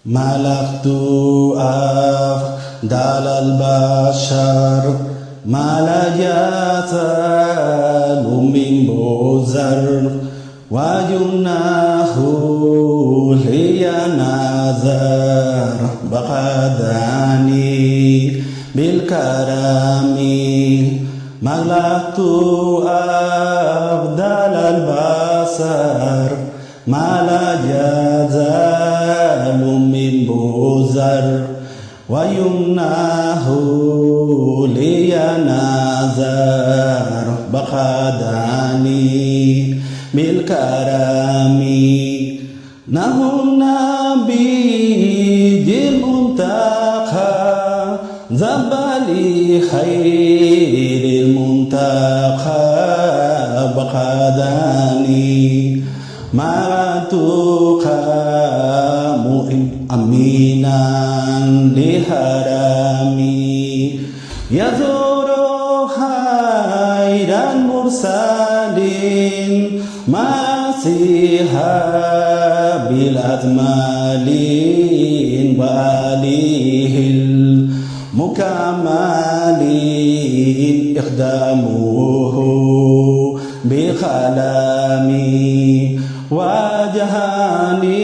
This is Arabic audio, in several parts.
ملكت أفضل البشر ما لا يزال من بزر وجناه لي نذر بقداني بالكرم ملكت أفضل البشر ما لا يزال من بزر ويمناه لي نذر بقداني بالكرم نهو النبي المنتقى زبالي خير المنتقى بقداني ما تقام أمينا لهرمي يزور خير المرسلين مسيحا بالأجمالين وآله المكملين إخدامه بخلامي وجهاني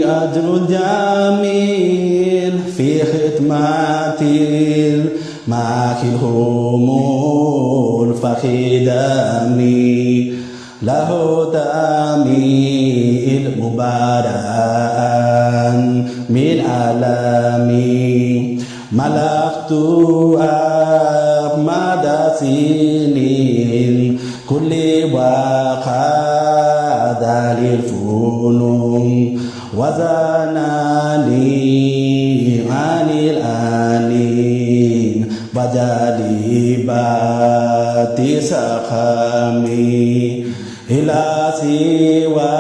أجر جميل في خدمة الماكي الهمول فخدامي له تاميل مبارك من عالمي ملكت أحمد سنين كل وقاد للفنون وزناني عن الآنين وجالبات سخامي إلى سوى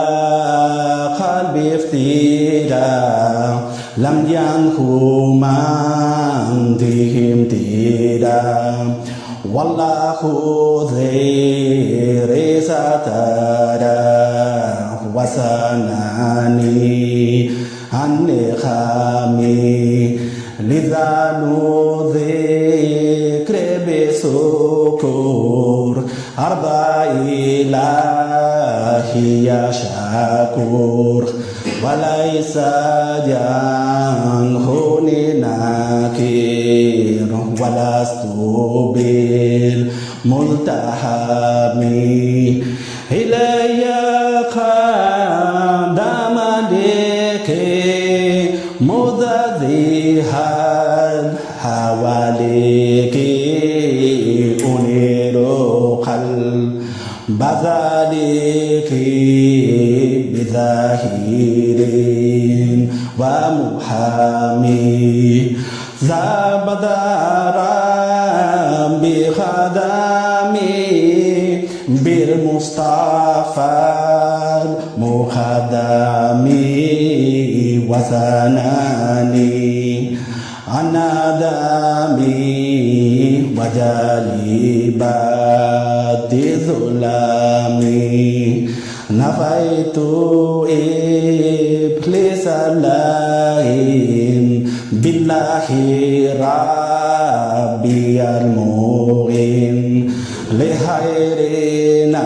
قلبي افتراء لم ينخو من تهم تيرا والله ذير سترى وسناني عن خامي لذا نذكر بسكور أرضى إلهي يا شكور وليس جنهني نكير ولست بالملتحم إلي قدم لك مذذها حواليك أنير قلب ذلك بظاهر ومحامي زبدارا بخدامي بالمصطفى المخدمي وسناني أنا دامي وجالبات ظلامي نفيت إبليس اللعين بالله ربي المعين لخيرنا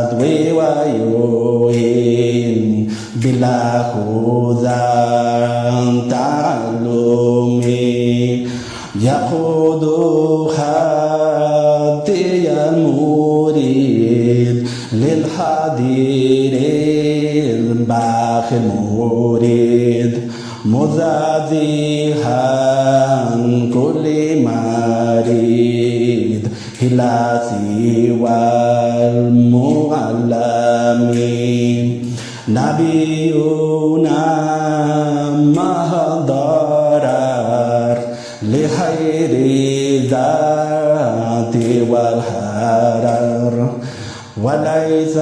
أدوي ويوين بلا خذا تعلمي يقود خطي المريد للحدير الباخي المريد مزازيها كل مريد إلى سوى المعلمين نبينا مهضرر لخير ذات والحرر وليس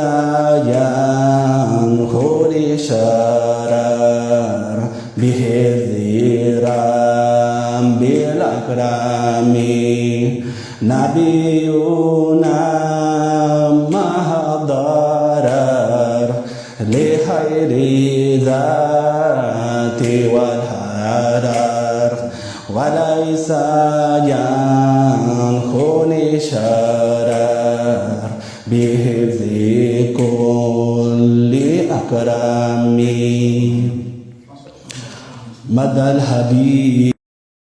ينخل شرر به الذرام بالأكرام نبينا مهضرر لخير ذات والحرر وليس ينخني شرر بحفظ كل أكرم مدى الحبيب